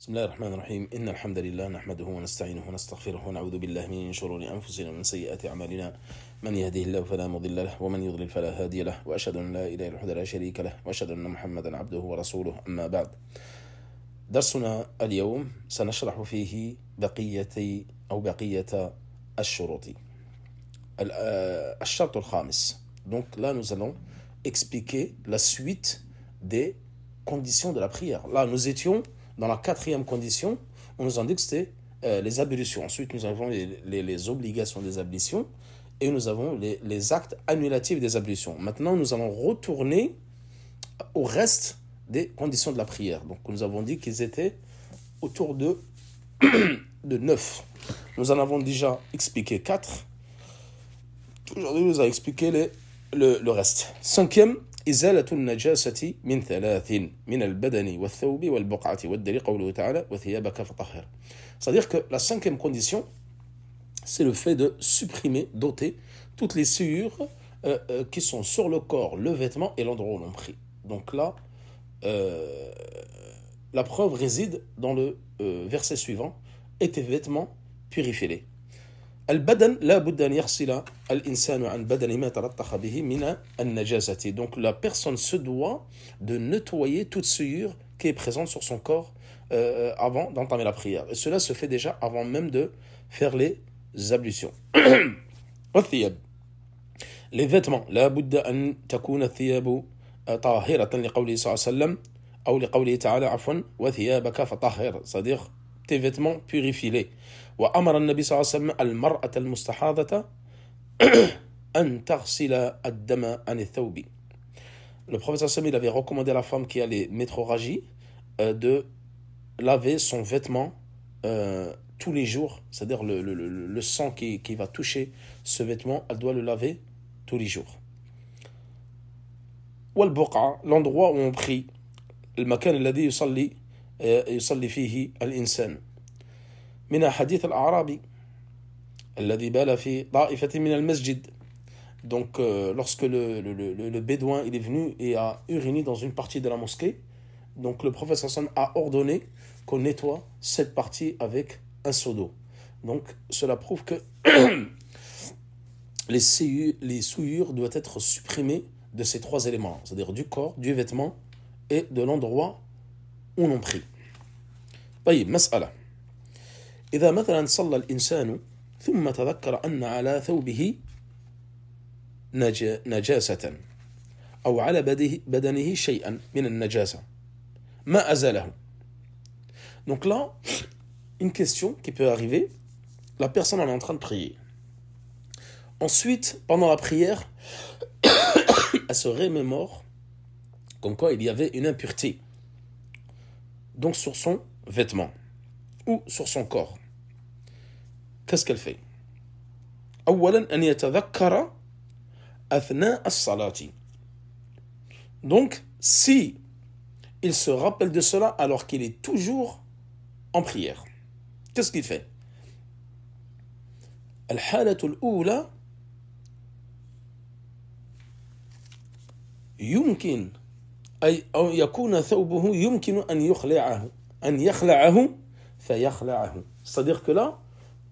بسم الله الرحمن الرحيم إن الحمد لله نحمده ونستعينه ونستغفره ونعوذ بالله من شرور أنفسنا ومن سيئات أعمالنا من يهده الله فلا مضل له ومن يضلل فلا هادي له وأشهد أن لا إله إلا الله لا شريك له وأشهد أن محمدا عبده ورسوله أما بعد. درسنا اليوم سنشرح فيه بقية الشروط. الشرط الخامس. Donc là nous allons expliquer la suite des conditions de la prière. Là nous étions dans la quatrième condition, on nous indique que c'était les ablutions. Ensuite, nous avons les obligations des ablutions et nous avons les actes annulatifs des ablutions. Maintenant, nous allons retourner au reste des conditions de la prière. Donc, nous avons dit qu'ils étaient autour de 9. Nous en avons déjà expliqué 4. Aujourd'hui, nous allons expliquer le reste. Cinquième, إزالة النجاسة من 3 من البدن والثوب والبقعة والدليل قوله تعالى وثيابك فطهر. C'est-à-dire que la cinquième condition, c'est le fait de supprimer, d'ôter toutes les souillures qui sont sur le corps, le vêtement et l'endroit où l'on prie. Donc là, la preuve réside dans le verset suivant et tes vêtements purifie-les. البدن لا بد أن يغسل الإنسان عن بدن ما تلطخ به من النجاسة. Donc la personne se doit de nettoyer toute souillure qui est présente sur son corps avant d'entamer la prière. Et cela se fait déjà avant même de faire les ablutions. والثياب. Les vêtements لا بد أن تكون الثياب طاهرة لقوله صلى الله عليه وسلم أو لقوله تعالى عفوا وثيابك فطهر. C'est-à-dire tes vêtements purifie-les. وأمر النبي صلى الله عليه وسلم المرأة المستحاضة أن تغسل الدم عن الثوب. Le prophète sallam il avait recommandé à la femme qui a les métrorragies de laver son vêtement tous les jours, c'est-à-dire le sang qui va toucher ce vêtement, elle doit le laver tous les jours. والبقعة, l'endroit où on prie, المكان الذي يصلي فيه الإنسان. من حديث الأعرابي الذي بال في طائفة من المسجد. Donc lorsque le bédouin il est venu et a uriné dans une partie de la mosquée, donc le prophète sallam a ordonné qu'on nettoie cette partie avec un seau d'eau. Donc cela prouve que les souillures doivent être supprimées de ces 3 éléments, c'est-à-dire du corps, du vêtement et de l'endroit où l'on prie. طيب مسألة. إذا مثلا صلى الإنسان ثم تذكر أن على ثوبه نجاسة أو على بدنه شيئا من النجاسة ما أزاله. Donc là, une question qui peut arriver, la personne est en train de prier. Ensuite, pendant la prière, elle se remémore comme quoi il y avait une impureté, donc sur son vêtement ou sur son corps. Qu'est-ce qu'elle fait? أولا أن يتذكر أثناء الصلاة. Donc, si il se rappelle de cela alors qu'il est toujours en prière, qu'est-ce qu'il fait? الحالة الأولى يمكن أو يكون ثوبه يمكن أن يخلعه فيخلعه. C'est-à-dire que là,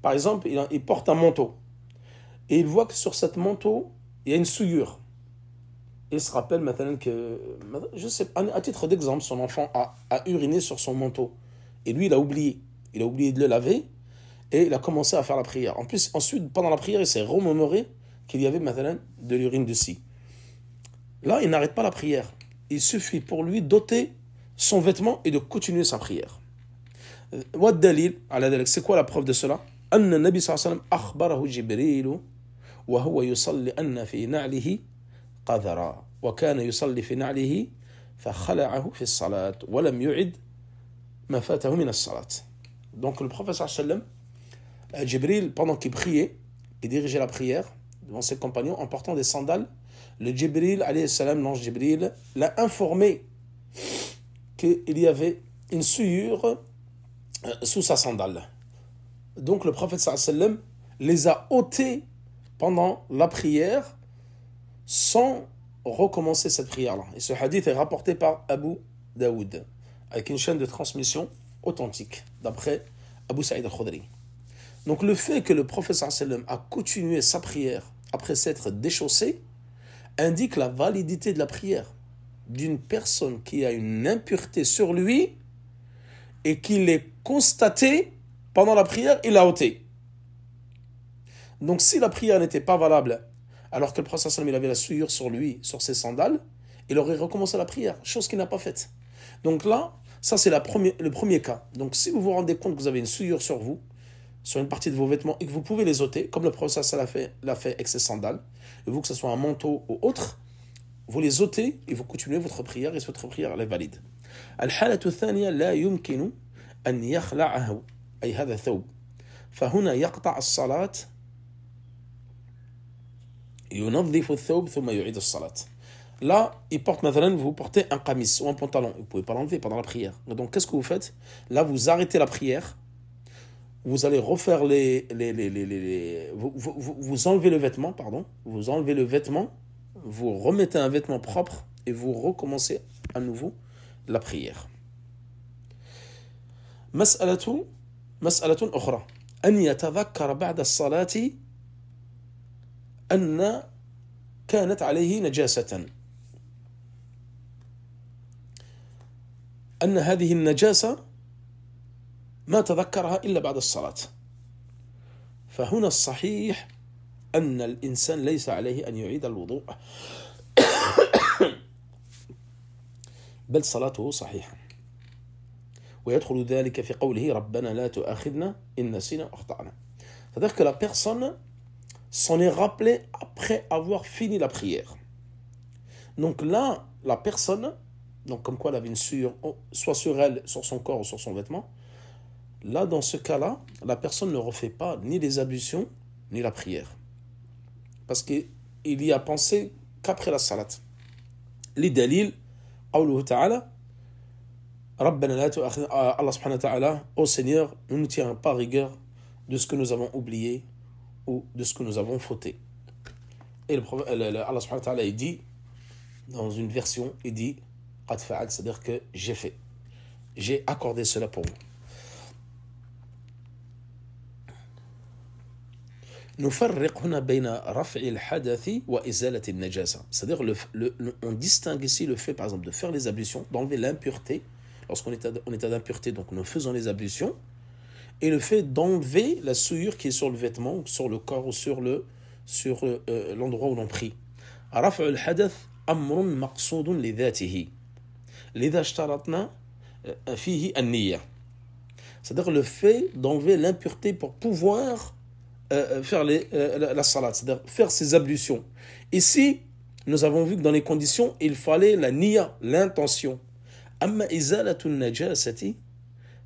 par exemple, il porte un manteau et il voit que sur cet manteau, il y a une souillure. Il se rappelle maintenant que, je sais pas, à titre d'exemple, son enfant a uriné sur son manteau et lui, il a oublié de le laver et il a commencé à faire la prière. En plus, ensuite, pendant la prière, il s'est remémoré qu'il y avait maintenant de l'urine dessus. Là, il n'arrête pas la prière. Il suffit pour lui d'ôter son vêtement et de continuer sa prière. والدليل على ذلك, c'est quoi la preuve de cela? أن النبي صلى الله عليه وسلم أخبره جبريل وهو يصلي أن في نعله قذرا وكان يصلي في نعله فخلعه في الصلاة ولم يعد ما فاته من الصلاة. Donc le prophète صلى الله عليه وسلم, Jibril, pendant qu'il priait, il dirigeait la prière devant ses compagnons en portant des sandales. Le Jibril, alayhi salam, l'ange Jibril, l'a informé qu'il y avait une souillure sous sa sandale. Donc le prophète sallallahu alayhi wa sallam les a ôtés pendant la prière sans recommencer cette prière-là. Et ce hadith est rapporté par Abu Daoud avec une chaîne de transmission authentique, d'après Abu Saïd al-Khudri. Donc le fait que le prophète sallam a continué sa prière après s'être déchaussé indique la validité de la prière d'une personne qui a une impureté sur lui et qu'il est constaté pendant la prière, il a ôté. Donc si la prière n'était pas valable, alors que le prophète sallam il avait la souillure sur lui, sur ses sandales, il aurait recommencé la prière, chose qu'il n'a pas faite. Donc là, ça c'est le premier cas. Donc si vous vous rendez compte que vous avez une souillure sur vous, sur une partie de vos vêtements, et que vous pouvez les ôter, comme le prophète sallam l'a fait avec ses sandales, et vous que ce soit un manteau ou autre, vous les ôtez et vous continuez votre prière et votre prière elle est valide. الحالة الثانية لا يمكن أن يخلعه أي هذا ثوب فهنا يقطع الصلاة ينظف الثوب ثم يعيد الصلاة. Là, il porte maintenant, vous portez un qamis ou un pantalon, vous ne pouvez pas l'enlever pendant la prière. Donc qu'est-ce que vous faites? Là, vous arrêtez la prière, vous allez refaire vous enlevez le vêtement, pardon, vous enlevez le vêtement, vous remettez un vêtement propre et vous recommencez à nouveau la prière. مسألة أخرى أن يتذكر بعد الصلاة أن كانت عليه نجاسة أن هذه النجاسة ما تذكرها إلا بعد الصلاة فهنا الصحيح أن الإنسان ليس عليه أن يعيد الوضوء بل صلاته صحيحة ويدخل ذلك في قوله ربنا لا تؤاخذنا إن نسينا أخطأنا. C'est-à-dire que la personne s'en est rappelée après avoir fini la prière. Donc là, la personne, donc comme quoi elle avait une souillure, soit sur elle, sur son corps ou sur son vêtement, là, dans ce cas-là, la personne ne refait pas ni les ablutions, ni la prière. Parce qu'il y a pensé qu'après la salat. Les dalil, قوله تعالى ربنا لا تؤاخذنا Allah subhanahu wa ta'ala, ô Seigneur, ne nous tiens pas rigueur de ce que nous avons oublié ou de ce que nous avons fauté. Et Allah subhanahu wa ta'ala il dit, dans une version, il dit قد فعلت, c'est-à-dire que j'ai accordé cela pour vous. نفرق هنا بين رفع الحدث وإزالة النجاسة. C'est-à-dire on distingue ici le fait par exemple de faire les ablutions, d'enlever l'impureté. Lorsqu'on est en état d'impureté, donc nous faisons les ablutions, et le fait d'enlever la souillure qui est sur le vêtement, sur le corps ou sur l'endroit où l'on prie. رفع الحدث أمر مقصود لذاته لذا اشترطنا فيه النية. C'est-à-dire le fait d'enlever l'impureté pour pouvoir faire la salat, c'est-à-dire faire ses ablutions. Ici, nous avons vu que dans les conditions, il fallait la niya, l'intention. أما إزالة النجاسة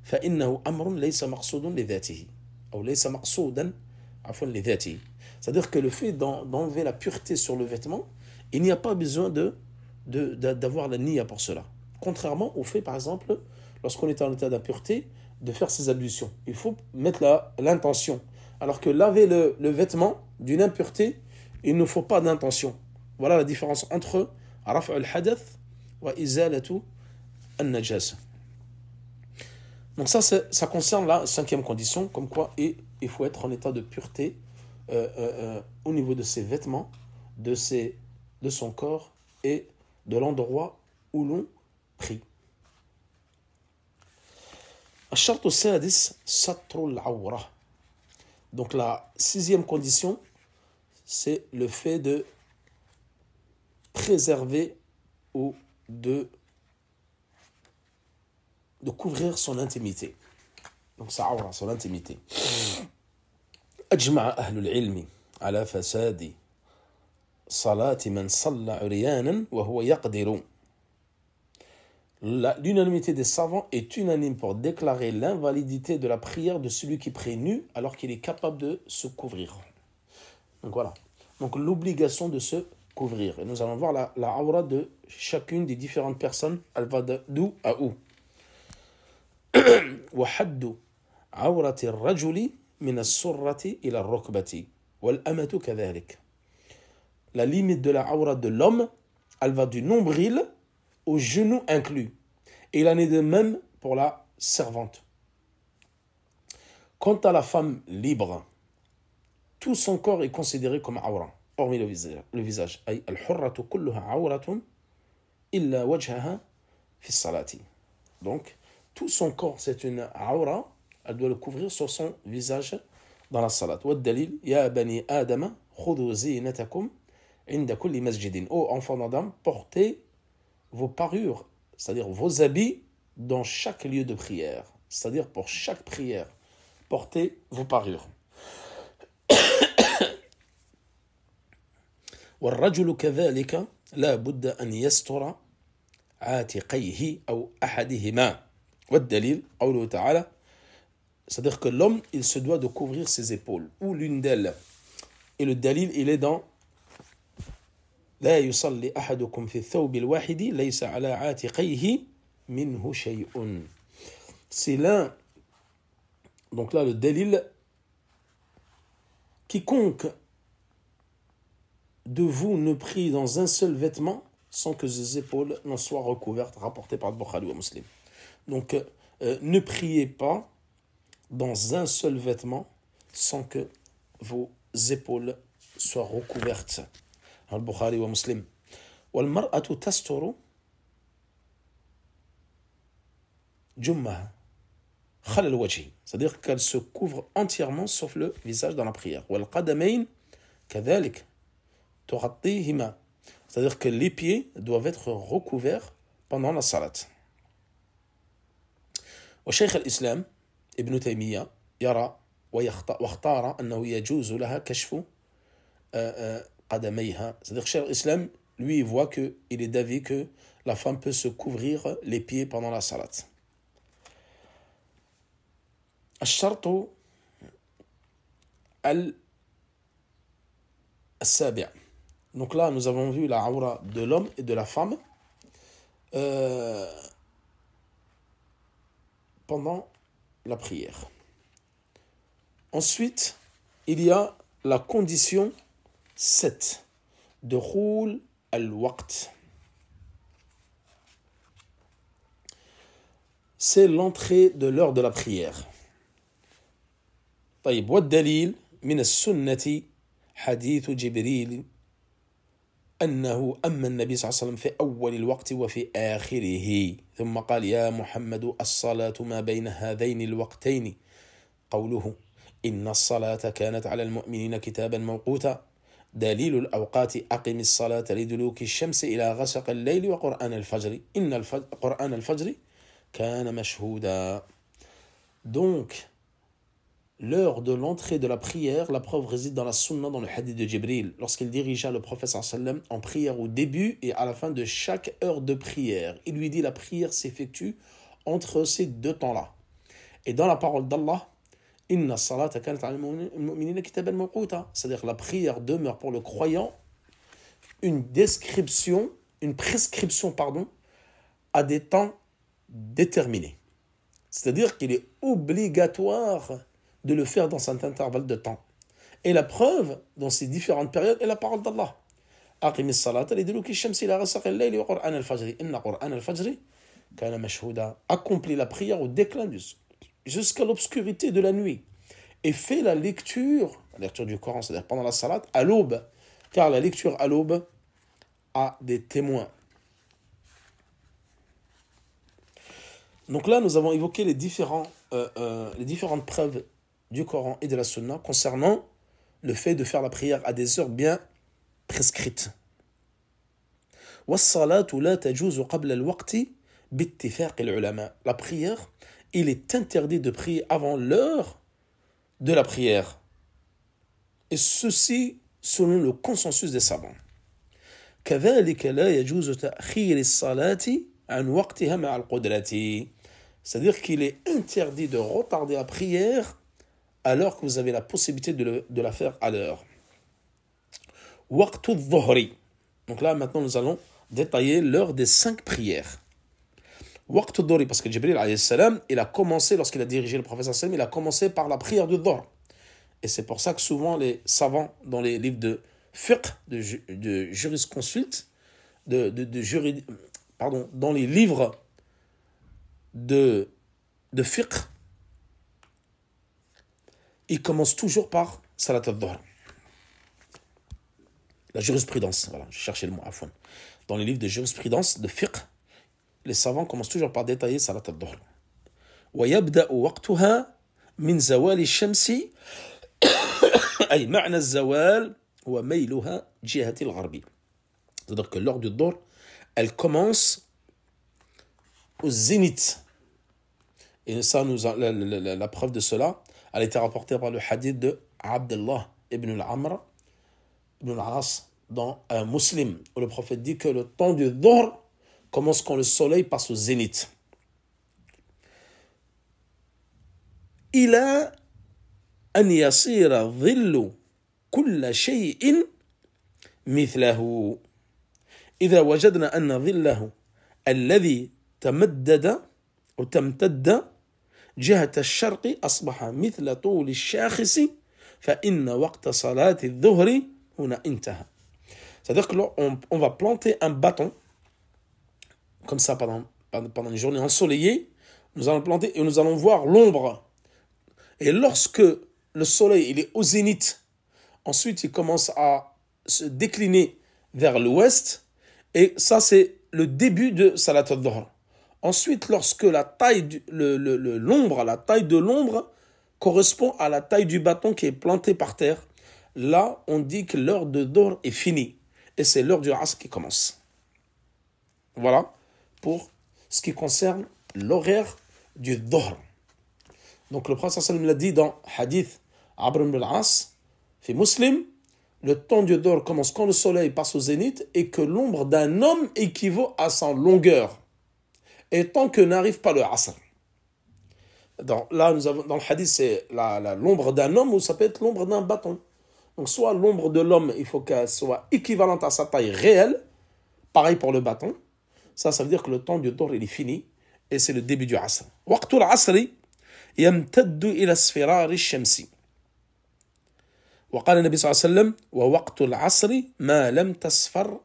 فإنه أمر ليس مقصود لذاته أو ليس مقصودا عفوا لذاته. C'est-à-dire que le fait d'enlever la pureté sur le vêtement, il n'y a pas besoin d'avoir la niya pour cela. Contrairement au fait, par exemple, lorsqu'on est en état d'impureté, de faire ses ablutions. Il faut mettre l'intention. Alors que laver le vêtement d'une impureté, il ne faut pas d'intention. Voilà la différence entre رفع الحدث وإزالة النجاسة. Donc ça concerne la cinquième condition, comme quoi il faut être en état de pureté au niveau de ses vêtements, de son corps et de l'endroit où l'on prie. الشرط السادس ستر العورة. Donc la sixième condition, c'est le fait de préserver ou de couvrir son intimité. Donc sa aura, son intimité. أجمع أهل العلم على فساد صلاة من صلى عريانا وهو يقدر. L'unanimité des savants est unanime pour déclarer l'invalidité de la prière de celui qui prie nu alors qu'il est capable de se couvrir. Donc voilà. Donc l'obligation de se couvrir. Et nous allons voir la aura de chacune des différentes personnes. Elle va d'où à où. وحد عورة الرجل من السرة إلى الركبة والأمة كذلك. La limite de la aura de l'homme, elle va du nombril au genou inclus. Et il en est de même pour la servante. Quant à la femme libre, tout son corps est considéré comme awra, hormis le visage. أي الحرة كلها عورة إلا وجهها في الصلاة. Donc, tout son corps, c'est une awra, elle doit le couvrir sur son visage dans la salat. والدليل يا بني آدم خذوا زينتكم عند كل مسجد. Ô enfants d'Adam, portez vos parures, c'est-à-dire vos habits dans chaque lieu de prière. C'est-à-dire pour chaque prière, portez vos parures. والرجل كذلك لا بد أن يستر عاتقيه أو أحدهما. والدليل قوله تعالى, c'est-à-dire que l'homme, il se doit de couvrir ses épaules, ou l'une d'elles. Et le dalil, il est dans لا يصلي أحدكم في الثوب الواحد ليس على عاتقيه منه شيء. C'est l'un. Donc là, le dalil, quiconque de vous ne prie dans un seul vêtement sans que ses épaules n'en soient recouvertes, rapporté par le Bukhari ou Muslim. Donc, ne priez pas dans un seul vêtement sans que vos épaules soient recouvertes. Al-Bukhari wa Muslim. Wal-mar'atu tasturu jummaha khalal wajhi. C'est-à-dire qu'elle se couvre entièrement sauf le visage dans la prière. Wal-qadamayn kadhalik tughattihima. C'est-à-dire que les pieds doivent être recouverts pendant la salat. وشيخ الإسلام ابن تيمية يرى واختار أنه يجوز لها كشف قدميها. C'est-à-dire que Cheikh l'Islam, lui, il voit qu'il est d'avis que la femme peut se couvrir les pieds pendant la salat. الشرط السابع. Donc là, nous avons vu la aura de l'homme et de la femme pendant la prière. Ensuite, il y a la condition 7 de Khul al-Waqt. C'est l'entrée de l'heure de la prière. طيب والدليل من السنة حديث جبريل أنه أما النبي صلى الله عليه وسلم في أول الوقت وفي آخره ثم قال يا محمد الصلاة ما بين هذين الوقتين قوله إن الصلاة كانت على المؤمنين كتابا موقوتا دليل الأوقات أقم الصلاة لدلوك الشمس إلى غسق الليل وقرآن الفجر إن قرآن الفجر كان مشهودا. Donc, l'heure de l'entrée de la prière, la preuve réside dans la sunna, dans le hadith de Jibril, lorsqu'il dirigea le prophète sallam en prière au début et à la fin de chaque heure de prière. Il lui dit la prière s'effectue entre ces deux temps-là. Et dans la parole d'Allah, Inna salata kanat ala al-mu'minina kitaban mawquta, c'est-à-dire la prière demeure pour le croyant une prescription, à des temps déterminés. C'est-à-dire qu'il est obligatoire de le faire dans cet intervalle de temps. Et la preuve, dans ces différentes périodes, est la parole d'Allah. أقم الصلاة لدلوك الشمس إلى غسق الليل وقرآن الفجر إن قرآن الفجر كان مشهودا. Accomplis la prière au déclin jusqu'à l'obscurité de la nuit. Et fais la lecture du Coran, c'est-à-dire pendant la salat, à l'aube. Car la lecture à l'aube a des témoins. Donc là, nous avons évoqué les différentes preuves du Coran et de la Sunna concernant le fait de faire la prière à des heures bien prescrites. La prière, il est interdit de prier avant l'heure de la prière. Et ceci selon le consensus des savants. C'est-à-dire qu'il est interdit de retarder la prière alors que vous avez la possibilité de la faire à l'heure. Waqtu dhuhri. Donc là, maintenant, nous allons détailler l'heure des 5 prières. Waqtu dhuhri, parce que Jibril, alayhi salam, il a commencé, lorsqu'il a dirigé le prophète, il a commencé par la prière de dhuhr. Et c'est pour ça que souvent, les savants, dans les livres de fiqh, de jurisconsulte, dans les livres de fiqh, il commence toujours par Salat al-Dhuhr. La jurisprudence, voilà, je cherchais le mot, afwan. Dans les livres de jurisprudence, de fiqh, les savants commencent toujours par détailler Salat al-Dhuhr. ويبدأ وقتها من زوال الشمس أي معنى الزوال هو ميلها جهة الغرب. C'est-à-dire que l'heure du Dhuhr, elle commence au zénith. Et ça, la preuve de cela, elle a été rapportée par le hadith de Abdullah ibn al-Amr ibn al-As dans un Muslim, où le prophète dit que le temps du Dhuhr commence quand le soleil passe au zénith. إلى أن يصير ظل كل شيء مثله إذا وجدنا أن ظله الذي تمدد جهة الشرق أصبح مثل طول الشاخص فإن وقت صلاة الظهر هنا انتهى. C'est-à-dire que on va planter un bâton comme ça pendant une journée ensoleillée, nous allons planter et nous allons voir l'ombre. Et lorsque le soleil il est au zénith, ensuite il commence à se décliner vers l'ouest, et ça c'est le début de Salat al-Dhuhr. Ensuite, lorsque la taille la taille de l'ombre correspond à la taille du bâton qui est planté par terre, là on dit que l'heure de Dhuhr est finie, et c'est l'heure du Asr qui commence. Voilà pour ce qui concerne l'horaire du Dhuhr. Donc le prophète sallam l'a dit dans Hadith Amr ibn al-As, fait Muslim, le temps du Dhuhr commence quand le soleil passe au zénith et que l'ombre d'un homme équivaut à sa longueur. Et tant que n'arrive pas le Asr. Là, nous avons, dans le hadith, c'est l'ombre d'un homme ou ça peut être l'ombre d'un bâton. Donc soit l'ombre de l'homme, il faut qu'elle soit équivalente à sa taille réelle, pareil pour le bâton. Ça veut dire que le temps du Dhuhr il est fini et c'est le début du Asr. Waqtul Asri يمتد إلى اصفرار الشمس. وقال النبي صلى الله عليه وسلم ووقت العصر ما لم تصفر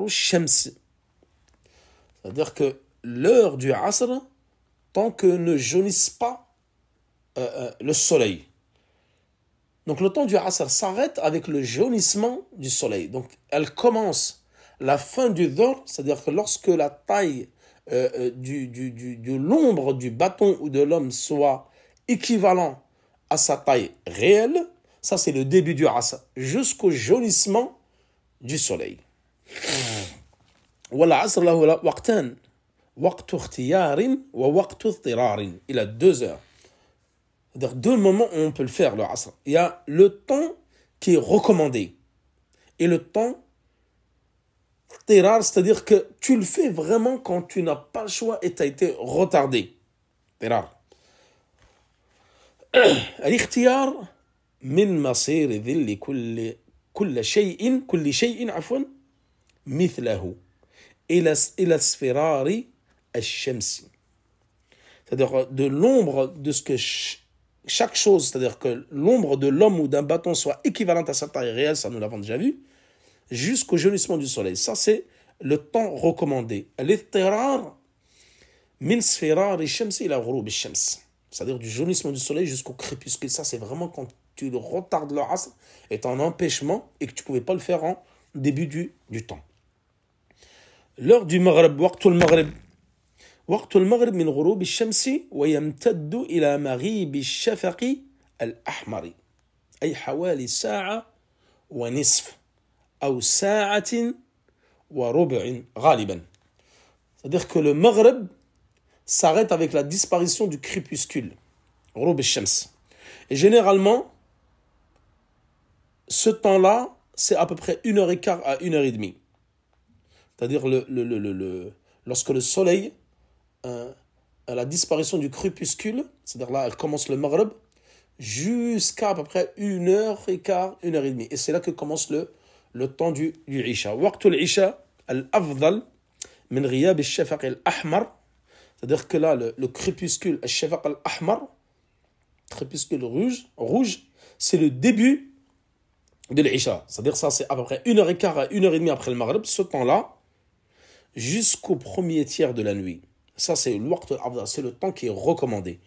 الشمس. C'est-à-dire que l'heure du Asr, tant que ne jaunisse pas le soleil. Donc le temps du Asr s'arrête avec le jaunissement du soleil. Donc elle commence la fin du Dhuhr, c'est-à-dire que lorsque la taille de l'ombre du bâton ou de l'homme soit équivalent à sa taille réelle, ça c'est le début du Asr, jusqu'au jaunissement du soleil. والعصر له وقتان وقت اختيار ووقت اضطرار. Il a 2 heures. C'est-à-dire 2 moments où on peut le faire, le Asr. Il y a le temps qui est recommandé et le temps اضطرار, c'est-à-dire que tu le fais vraiment quand tu n'as pas le choix et tu as été retardé. اضطرار. الاختيار من مصير ظل كل شيء عفوا مثله إلى اصفرار الشمس. C'est-à-dire de l'ombre de ce que chaque chose, c'est-à-dire que l'ombre de l'homme ou d'un bâton soit équivalente à sa taille réelle, ça nous l'avons déjà vu, jusqu'au jaunissement du soleil. Ça c'est le temps recommandé. الاضطرار من اصفرار الشمس إلى غروب الشمس. C'est-à-dire du jaunissement du soleil jusqu'au crépuscule. Ça c'est vraiment quand tu retardes le Asr est en empêchement et que tu ne pouvais pas le faire en début du temps. L'heure du Maghrib, وقت المغرب. وقت المغرب من غروب الشمس ويمتد إلى مغيب الشفق الأحمر أي حوالي ساعة ونصف أو ساعة وربع غالبا. C'est-à-dire que le Maghrib s'arrête avec la disparition du crépuscule, غروب الشمس. Et généralement, ce temps-là, c'est à peu près 1h15 à 1h30. C'est-à-dire lorsque le soleil, à la disparition du crépuscule, c'est-à-dire là, elle commence le Maghrib, jusqu'à peu près 1h15, 1h30. Et c'est là que commence le temps du Isha. وقت العشاء الأفضل من غياب الشفق الأحمر. C'est-à-dire que là, le crépuscule, الشفق الأحمر, crépuscule rouge, c'est le début de l'Isha. C'est-à-dire ça, c'est à peu près 1h15 à 1h30 après le Maghrib, ce temps-là, jusqu'au premier tiers de la nuit. Ça, c'est le temps qui est recommandé.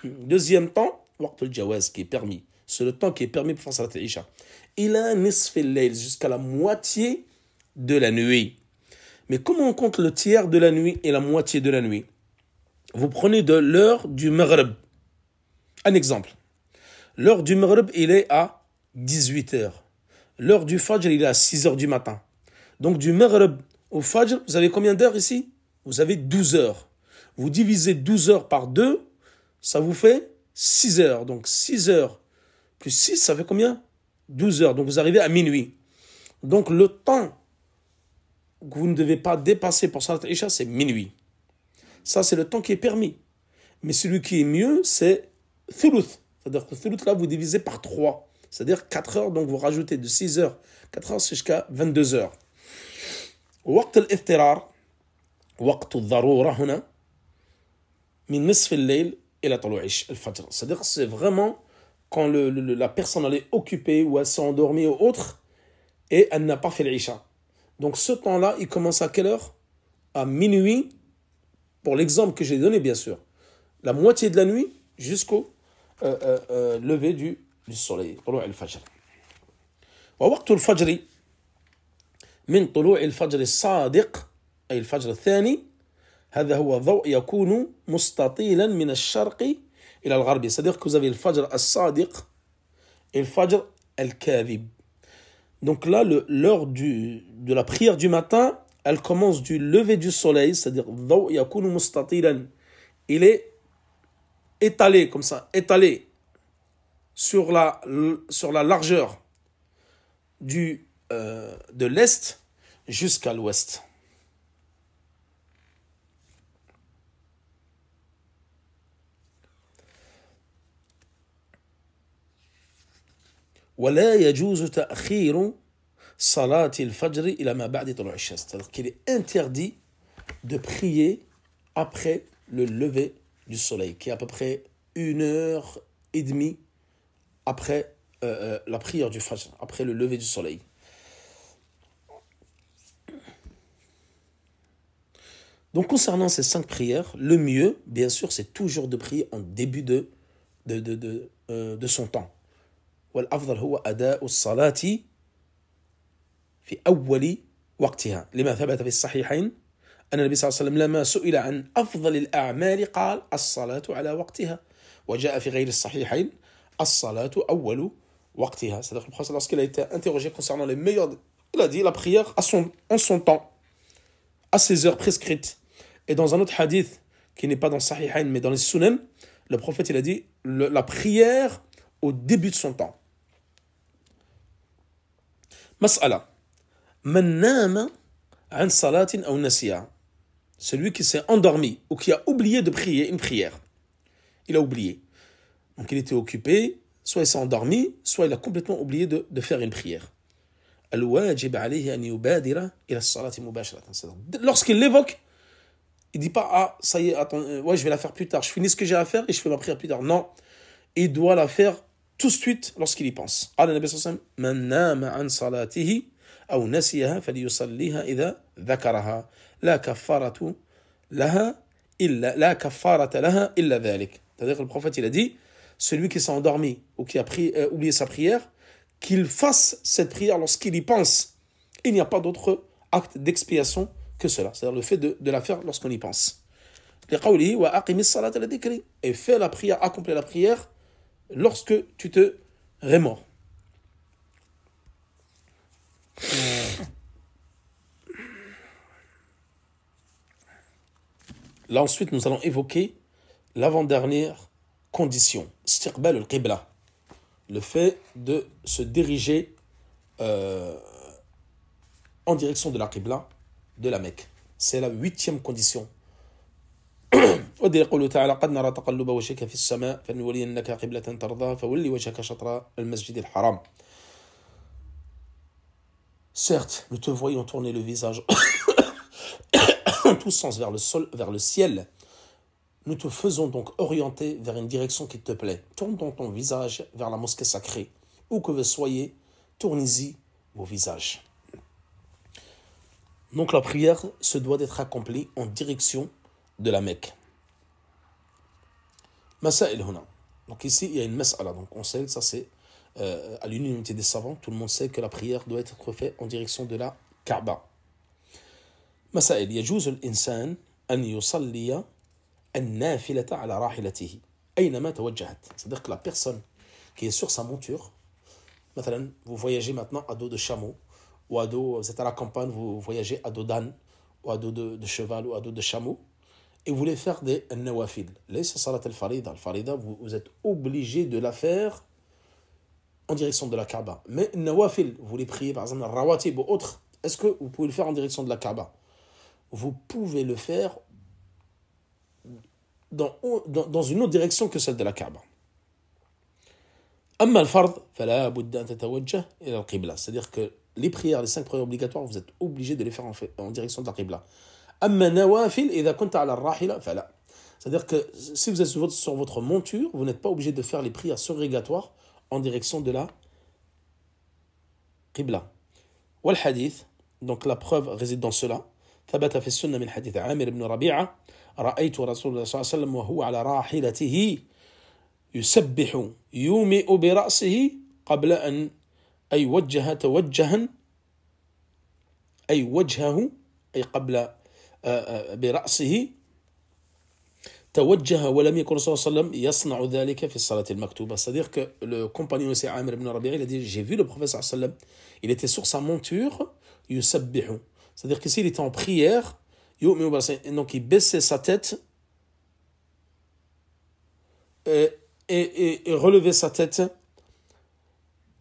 Deuxième temps, waqt al-jawaz, qui est permis. C'est le temps qui est permis pour faire salat al-isha. Il a nisf al-layl, jusqu'à la moitié de la nuit. Mais comment on compte le tiers de la nuit et la moitié de la nuit? Vous prenez de l'heure du maghrib. Un exemple. L'heure du maghrib, il est à 18 heures. L'heure du fajr, il est à 6 heures du matin. Donc du maghrib au fajr, vous avez combien d'heures ici? Vous avez 12 heures. Vous divisez 12 heures par 2, ça vous fait 6 heures. Donc 6 heures plus 6, ça fait combien? 12 heures. Donc vous arrivez à minuit. Donc le temps que vous ne devez pas dépasser pour Salat al-Isha, c'est minuit. Ça, c'est le temps qui est permis. Mais celui qui est mieux, c'est thuluth. C'est-à-dire que thuluth, là, vous divisez par 3. C'est-à-dire 4 heures, donc vous rajoutez de 6 heures. 4 heures, c'est jusqu'à 22 heures. وقت الاضطرار وقت الضرورة هنا من نصف الليل إلى طلوع الفجر. C'est-à-dire que c'est vraiment quand la personne elle est occupée ou elle s'est endormie ou autre et elle n'a pas fait l'Isha. Donc ce temps-là, il commence à quelle heure? À minuit, pour l'exemple que j'ai donné bien sûr. La moitié de la nuit jusqu'au lever du soleil. طلوع الفجر. ووقت الفجر من طلوع الفجر الصادق أي الفجر الثاني هذا هو ضوء يكون مستطيلا من الشرق إلى الغرب. C'est-à-dire que vous avez le fajr al-sadiq et le fajr al-kadhib. Donc là, l'heure de la prière du matin, elle commence du lever du soleil, c'est-à-dire ضوء يكون مستطيلا. Il est étalé comme ça, étalé sur la largeur de l'est jusqu'à l'ouest. ولا يجوز تأخير صلاة الفجر إلى ما بعد طلوع الشمس. C'est-à-dire qu'il est interdit de prier après le lever du soleil, qui est à peu près 1h30 après la prière du Fajr, après le lever du soleil. Donc concernant ces 5 prières, le mieux, bien sûr, c'est toujours de prier en début de son temps. والأفضل هو أداء الصلاة في أول وقتها لما ثبت في الصحيحين أن النبي صلى الله عليه وسلم لما سئل عن أفضل الأعمال قال الصلاة على وقتها وجاء في غير الصحيحين الصلاة أول وقتها. C'est-à-dire que le prophète, lorsqu'il a été interrogé concernant les meilleurs, il a dit la prière en son temps, à ses heures prescrites. Et dans un autre hadith qui n'est pas dans Sahihain mais dans les Sunan, le prophète il a dit la prière au début de son temps. Mas'ala. Man nama an salatin aw nasiya. Celui qui s'est endormi ou qui a oublié de prier une prière. Il a oublié. Donc il était occupé, soit il s'est endormi, soit il a complètement oublié de faire une prière. Al-wajib alayhi an yubadira ila as-salati mubasharatan. Lorsqu'il l'évoque, il dit pas ah ça y est attends ouais je vais la faire plus tard, je finis ce que j'ai à faire et je fais ma prière plus tard. Non, il doit la faire tout de suite lorsqu'il y pense. قال النبي صلى الله عليه وسلم من نام عن صلاته أو نسيها فليصليها إذا ذكرها لا كفارة لها إلا ذلك. C'est-à-dire que le prophète il a dit celui qui s'est endormi ou qui a oublié sa prière, qu'il fasse cette prière lorsqu'il y pense. Il n'y a pas d'autre acte d'expiation que cela. C'est-à-dire le fait de la faire lorsqu'on y pense. لقوله وأقم الصلاة لذكري. Et fais la prière, accomplis la prière lorsque tu te rémors. Là ensuite nous allons évoquer l'avant-dernière condition, istiqbal al-qibla, le fait de se diriger en direction de la qibla de la Mecque. C'est la 8e condition. قوله تعالى قد نرى تقلب وجهك في السماء فلنولينك قبلة ترضاها فولي وجهك شطر المسجد الحرام. Certes, nous te voyons tourner le visage en tous sens vers le ciel. Nous te faisons donc orienter vers une direction qui te plaît. Tourne donc ton visage vers la mosquée sacrée. Où que vous soyez, tournez-y vos visages. Donc la prière se doit d'être accomplie en direction de la Mecque. مسائل هنا. Donc ici, il y a une mas'ala. Donc on sait que ça c'est à l'unanimité des savants, tout le monde sait que la prière doit être faite en direction de la Kaaba. مسائل. يجوز الإنسان أن يصلي النافلة على راحلته أينما توجهت. C'est-à-dire que la personne qui est sur sa monture, مثلا, vous voyagez maintenant à dos de chameau, ou à dos, vous êtes à la campagne, vous voyagez à dos d'âne, ou à dos de cheval, ou à dos de chameau, et vous voulez faire des nawafil. Laisse salat al-farida. Al-farida, vous êtes obligé de la faire en direction de la Kaaba. Mais nawafil, vous voulez prier par exemple rawatib ou autre, est-ce que vous pouvez le faire en direction de la Kaaba? Vous pouvez le faire dans une autre direction que celle de la Kaaba. أما الفرض فلا بد أن تتوجه إلى القبلة. C'est-à-dire que les prières, les 5 prières obligatoires, vous êtes obligé de les faire en direction de la Qibla. أما النوافل إذا كنت على الراحلة فلا. C'est-à-dire que si vous êtes sur votre monture, vous n'êtes pas obligé de faire les prières surrogatoires en direction de la Qibla. والحديث, donc la preuve réside dans cela. ثبت في السنة من حديث عامر بن ربيعة رأيت رسول الله صلى الله عليه وسلم وهو على راحلته يسبح يومئ برأسه قبل أن أي وجه توجها أي وجهه أي قبل برأسه توجه ولم يكن صلى الله عليه وسلم يصنع ذلك في الصلاة المكتوبة. C'est-à-dire que le compagnon c'est Amir ibn Rabi'a, il a dit j'ai vu le prophète صلى الله عليه وسلم, il était sur sa monture يسبح. C'est-à-dire que s'il était en prière, donc il baissait sa tête et relevait sa tête.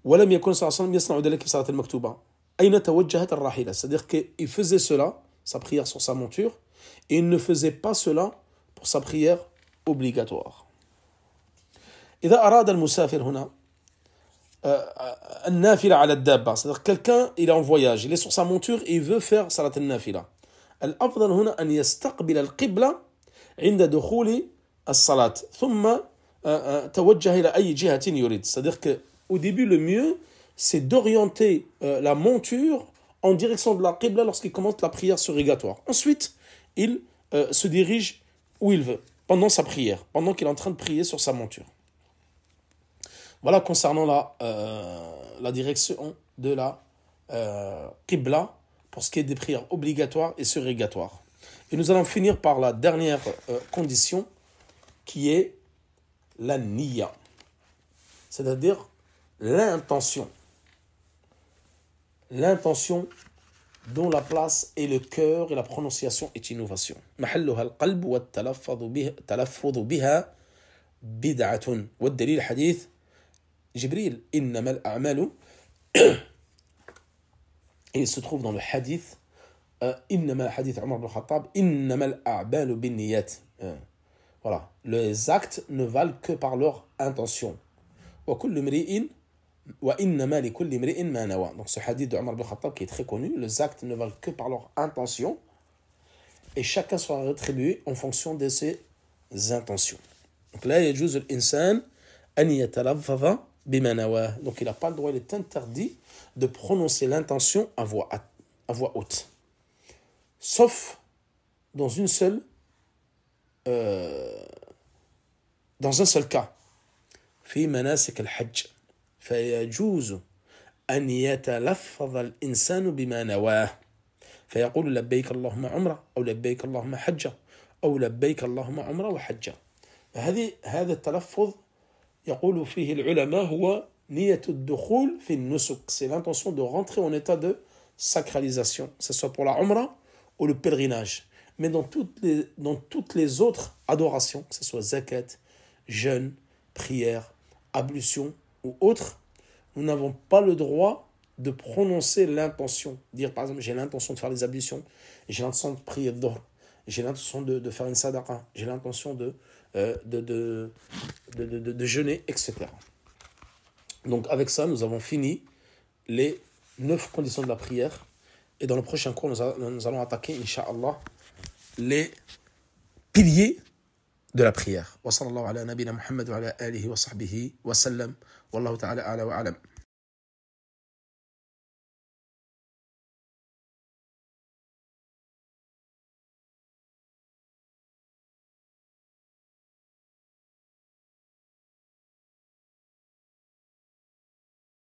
ولم يكن صلى الله عليه وسلم يصنع ذلك في الصلاة المكتوبة. أين توجهت الراحلة. C'est-à-dire qu'il faisait cela, sa prière sur sa monture, et il ne faisait pas cela pour sa prière obligatoire. إذا أراد المسافر هنا النافلة على الدابة. C'est-à-dire quelqu'un, il est en voyage, il est sur sa monture et il veut faire صلاة النافلة. الأفضل هنا أن يستقبل القبلة عند دخول الصلاة ثم توجه إلى أي جهة يريد. C'est-à-dire que au début, le mieux, c'est d'orienter la monture en direction de la Qibla lorsqu'il commence la prière surrogatoire. Ensuite, il se dirige où il veut, pendant sa prière, pendant qu'il est en train de prier sur sa monture. Voilà concernant la direction de la Qibla pour ce qui est des prières obligatoires et surrogatoires. Et nous allons finir par la dernière condition qui est la niya, c'est-à-dire l'intention. L'intention dont la place est le cœur et la prononciation est innovation. محلها القلب والتلفظ بها بدعة. والدليل حديث جبريل إنما الأعمال. Et il se trouve dans le hadith إنما حديث عمر بن الخطاب إنما الأعمال بالنيات. Voilà, les actes ne valent que par leur intention. وكل امرئ وإنما لكل امرئ ما نوى. Donc ce hadith de Omar ibn Khattab qui est très connu, les actes ne valent que par leur intention et chacun sera rétribué en fonction de ses intentions. Donc là, يجوز الإنسان أن يتلفظ بما نواه. Donc il n'a pas le droit, il est interdit de prononcer l'intention à voix haute, sauf dans un seul cas. في مناسك الحج فيجوز أن يتلفظ الإنسان بما نواه فيقول لبيك اللهم عمرة أو لبيك اللهم حجة أو لبيك اللهم عمرة وحجة. هذا التلفظ يقول فيه العلماء هو نية الدخول في النسك. C'est l'intention de rentrer en état de sacralisation, que ce soit pour la Umrah ou le pèlerinage. Mais dans toutes les autres adorations, que ce soit zakat, jeûne, prière, ablution ou autre, nous n'avons pas le droit de prononcer l'intention. Dire par exemple, j'ai l'intention de faire les ablutions, j'ai l'intention de prier le dhuhr, j'ai l'intention de faire une sadaqa, j'ai l'intention de jeûner, etc. Donc avec ça, nous avons fini les 9 conditions de la prière. Et dans le prochain cours, nous allons attaquer, Inch'Allah, les piliers de la prière. Wa sallallahu ala nabina Muhammad wa ala alihi wa sahbihi wa sallam. Wallahu ta'ala a'la wa a'lam.